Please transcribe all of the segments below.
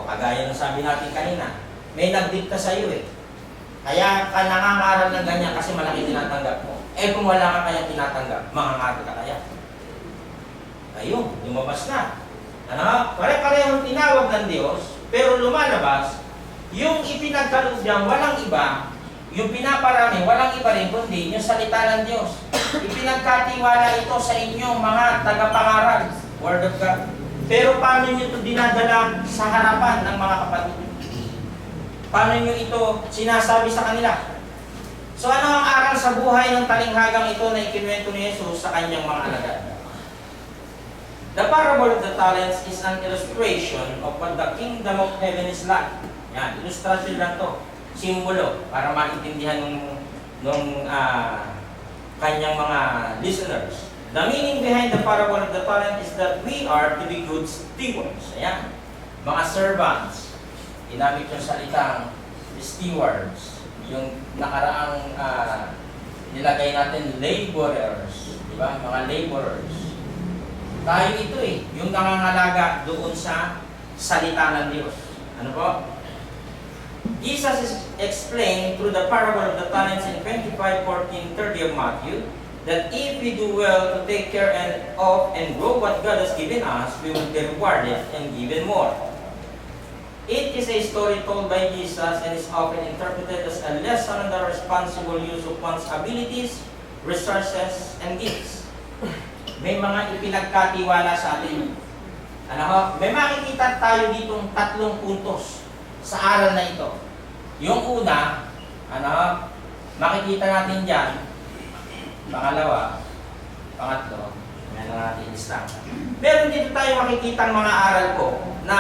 kagaya ng sabi natin kanina, may nagdikta sa iyo eh. Kaya ka nangangaral ng ganyan kasi malaki tinatanggap mo. Eh kung wala ka kaya tinatanggap, mangangaral ka kaya. Ayun, lumabas na. Ano? Pare-parehong tinawag ng Diyos, pero lumalabas, yung ipinagkaloob niya, walang iba, yung pinaparami, walang iba rin, kundi yung salita ng Diyos. Ipinagkatiwala ito sa inyong mga tagapangaral, Word of God. Pero paano nyo ito dinadala sa harapan ng mga kapatid? Paano nyo ito sinasabi sa kanila? So ano ang aral sa buhay ng talinghagang ito na ikinuwento ni Jesus sa kanyang mga alagad? The parable of the talents is an illustration of what the kingdom of heaven is like. Yan, illustration lang to. Simbolo, para maintindihan ng kanyang mga listeners. The meaning behind the parable of the talent is that we are to be good stewards. Ayan, mga servants. Ginamit yung salitang stewards. Yung nakaraang nilagay natin laborers. Diba? Mga laborers. Tayo ito eh, yung nangangalaga doon sa salita ng Diyos. Ano po? Jesus is explained through the parable of the talents in 25:14-30 of Matthew that if we do well to take care of and grow what God has given us, we will be rewarded and given more. It is a story told by Jesus and is often interpreted as a lesson on the responsible use of one's abilities, resources, and gifts. May mga ipinagkatiwala sa atin. Ano ho? May makikita tayo ditong 3 puntos sa aral na ito. Yung una, makikita natin dyan. Pangalawa, pangatlo, yan ang natin lista. Meron dito tayo makikita mga aral ko na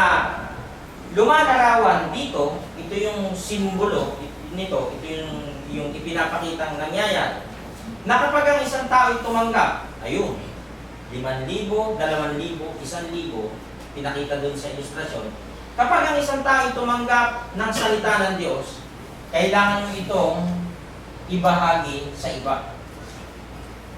lumalarawan dito, ito yung simbolo nito, ito yung ipinapakitang nangyayari. Na kapag ang isang tao ay tumanggap, ayun, 5,000, 2,000, 1,000, pinakita doon sa ilustrasyon. Kapag ang isang tao tumanggap ng salita ng Diyos, kailangan mo itong ibahagi sa iba.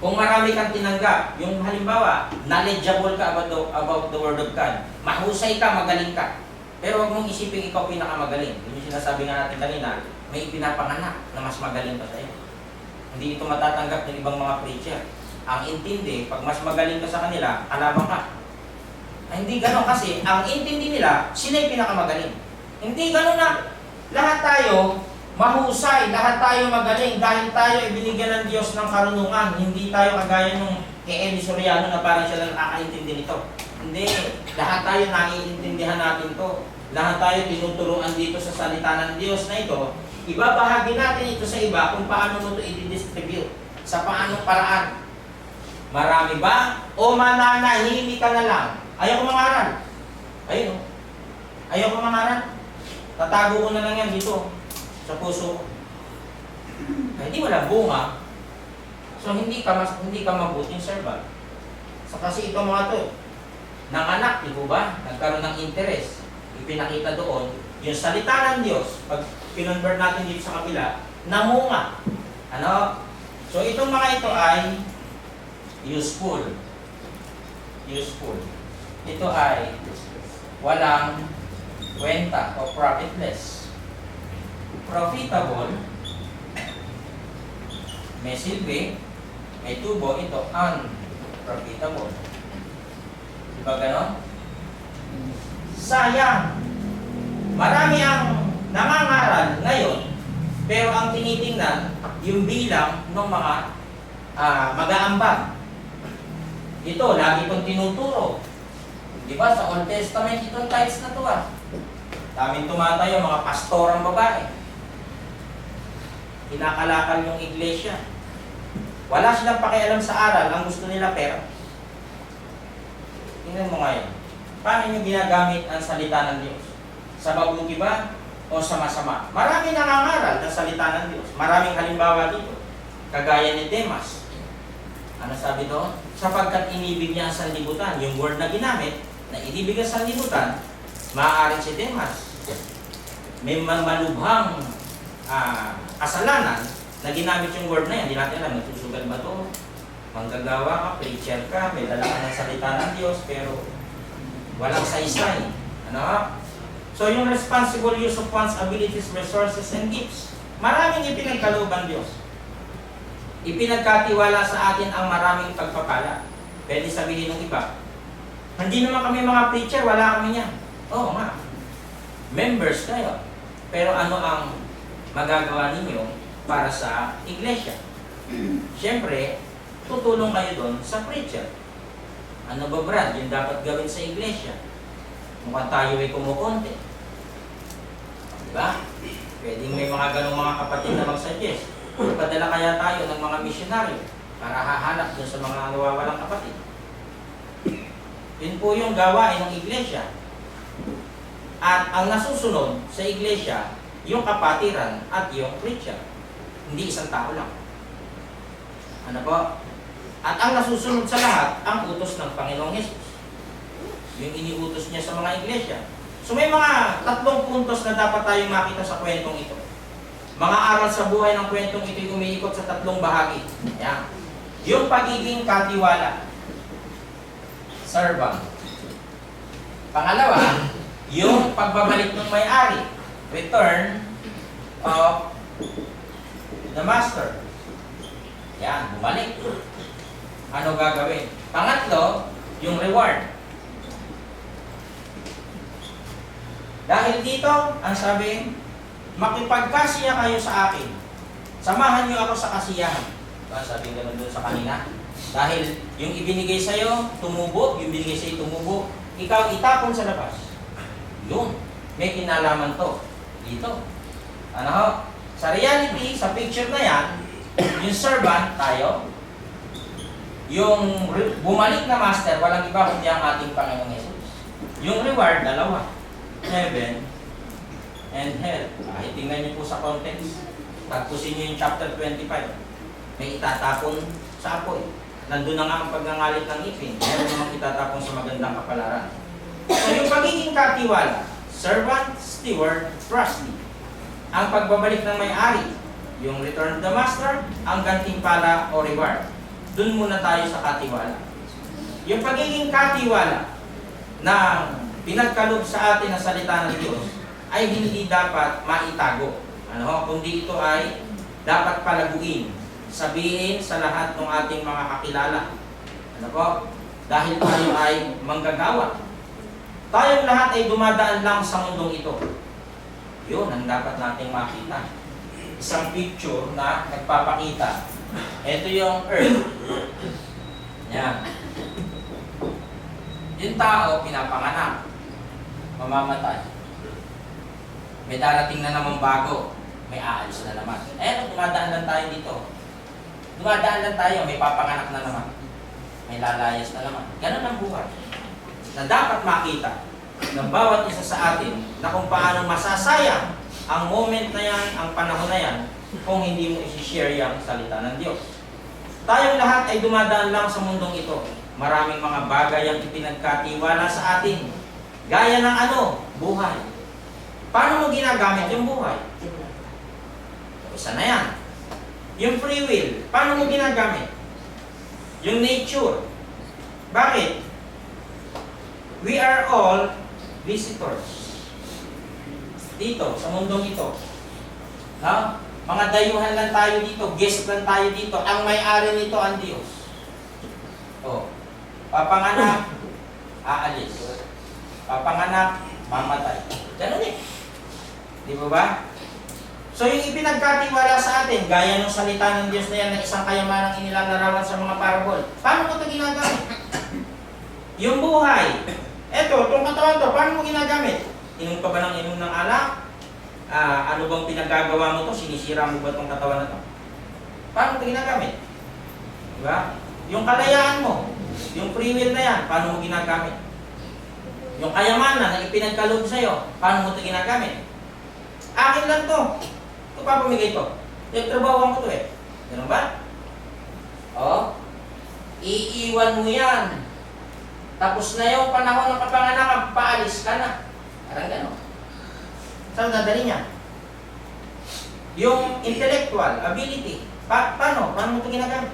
Kung marami kang tinanggap, yung halimbawa, knowledgeable ka about the Word of God, mahusay ka, magaling ka, pero huwag mong isipin ikaw pinakamagaling. Yun yung sinasabi nga natin kanina, may pinapanganak na mas magaling pa sa'yo. Hindi ito matatanggap ng ibang mga preacher. Ang intindi, pag mas magaling ka sa kanila, kalaban ka. Ay, hindi gano'n kasi, ang intindi nila, sila yung pinakamagaling. Hindi gano'n na lahat tayo mahusay, lahat tayo magaling dahil tayo ay binigyan ng Diyos ng karunungan. Hindi tayo kagaya nung kay Eli Soriano na parang siya lang nakakaintindi nito. Hindi, lahat tayo naiintindihan natin to. Lahat tayo tinuturuan dito sa salita ng Diyos na ito. Ibabahagi natin ito sa iba kung paano mo ito i-distribute. Sa paanong paraan. Marami ba? O mananahimik ka na lang? Ayaw ko mangaral. Ayun o. Ayaw ko mangaral. Tatago ko na lang yan dito. Sa puso ko. Hindi wala bunga. So hindi ka mabuting servant. So kasi ito mga to, nanganak, di ba? Nagkaroon ng interest. Ipinakita doon, yung salita ng Diyos, pag kinonvert natin dito sa kabila, namunga. Ano? So itong mga ito ay useful. Useful. Ito ay walang kwenta o profitless. Profitable, may silbi, may tubo, ito unprofitable. Diba ganon? Sayang. Marami ang nangangaral ngayon, pero ang tinitingnan, yung bilang ng mga mag-aambag. Ito, lagi kong tinuturo. Diba, sa Old Testament, itong tithes na to Daming tumatayo, mga pastorang babae. Kinakalakal yung iglesia. Wala silang pakialam sa aral, ang gusto nila pera. Tingnan mo ngayon. Paano nyo ginagamit ang salita ng Diyos? Sa mabuti ba o sa masama? Marami nangangaral ng salita ng Diyos. Maraming halimbawa dito. Kagaya ni Demas. Ano sabi doon? Sapagkat inibig niya ang sanlibutan. Yung word na ginamit, na inibig ang sanlibutan, maaaring si Demas. May malubhang kasalanan na ginamit yung word na yan. Hindi natin alam, nagsusugal ba ito? Manggagawa ka, preacher ka, may dala ka ng salita ng Diyos, pero walang saysay. Ano? So So yung responsible use of one's abilities, resources, and gifts. Maraming ipinagkalooban Diyos. Ipinagkatiwala sa atin ang maraming pagpapala. Pwede sabihin ng iba, hindi naman kami mga preacher, wala kami yan. Oo nga. Members kayo. Pero ano ang magagawa ninyo para sa iglesia? Siyempre, tutulong kayo doon sa preacher. Ano ba Brad, yung dapat gawin sa iglesia? Mukhang tayo ay kumukonti. Diba? Pwedeng may mga ganong mga kapatid na mag-suggest. Padala kaya tayo ng mga misyonaryo para hahanap dun sa mga nawawalang kapatid. Yun po yung gawain ng iglesia. At ang nasusunod sa iglesia, yung kapatiran at yung preacher. Hindi isang tao lang. Ano po? At ang nasusunod sa lahat, ang utos ng Panginoong Hesus. Yung iniutos niya sa mga iglesia. So may mga 3 puntos na dapat tayong makita sa kwentong ito. Mga aral sa buhay ng kwentong ito yung umiikot sa 3 bahagi. Ayan. Yung pagiging katiwala. Servant. Pangalawa, yung pagbabalik ng may-ari. Return of the master. Yan, bumalik. Ano gagawin? Pangatlo, yung reward. Dahil dito, ang sabi, makipagkasiya kayo sa akin. Samahan niyo ako sa kasiyahan. Sabi ganun doon sa kanina. Dahil yung ibinigay sa'yo, tumubo. Yung binigay sa'yo, tumubo. Ikaw itapon sa labas. Yun. May kinalaman to. Dito. Ano ho? Sa reality, sa picture na yan, yung servant tayo, yung bumalik na master, walang iba kundi ang ating Panginoong Hesus. Yung reward, dalawa. Heaven and hell. Kahit tingnan niyo po sa context. Tagpusin niyo yung chapter 25. May itatapon sa apoy. Nandun na nga ang pagngangalit ng ipin. Meron namang itatapon sa magandang kapalaran. So yung pagiging katiwala, servant, steward, trustee. Ang pagbabalik ng may-ari, yung return of the master, ang gantimpala o reward. Doon muna tayo sa katiwala. Yung pagiging katiwala na pinagkaloob sa atin na salita ng Diyos ay hindi dapat maitago. Ano, kundi ito ay dapat palaguin. Sabihin sa lahat ng ating mga kakilala. Ano po? Dahil tayo ay manggagawa. Tayong lahat ay dumadaan lang sa mundong ito. Yun ang dapat nating makita. Isang picture na nagpapakita. Ito yung earth. Yan. Yung tao, pinapanganak. Mamamatay. May darating na naman bago. May aalis na naman. Dumadaan lang tayo dito. Dumadaan lang tayo, may papanganak na naman. May lalayas na naman. Ganun ang buhay. Na dapat makita ng bawat isa sa atin na kung paano masasayang ang moment na yan, ang panahon na yan, kung hindi mo isi-share yung salita ng Diyos. Tayong lahat ay dumadaan lang sa mundong ito. Maraming mga bagay ang ipinagkatiwala sa atin. Gaya ng ano? Buhay. Paano mo ginagamit yung buhay? Isa na yan. Yung free will, paano mo ginagamit? Yung nature. Bakit? We are all visitors. Dito, sa mundong ito. No? Mga dayuhan lang tayo dito, guest lang tayo dito. Ang may-ari nito ang Diyos. Oh. Papanganak, aalis. Papanganak, mamatay. Ganun eh. Di ba ba? So yung ipinagkatiwala sa atin, gaya ng salita ng Diyos na yan na isang kayamanang inilalarawan sa mga parabol. Paano mo ito ginagamit? Yung buhay. Eto, itong katawan to, paano mo ginagamit? Inom pa ba ng inom ng alak? Ano bang pinagagawa mo to? Sinisira mo ba itong katawan na to? Paano ito ginagamit? Diba? Yung kalayaan mo, yung free will na yan, paano mo ginagamit? Yung kayamanan na ipinagkaloob sa'yo, paano mo ito ginagamit? Akin lang to. Ito papamigay to. Trabahoan ko to eh. Ganun ba? O, iiwan mo yan. Tapos na yung panahon ng kapanganakan, paalis ka na. Parang gano'n. Saan dadali niya? Yung intellectual ability. Paano? Paano mo ito ginagamit?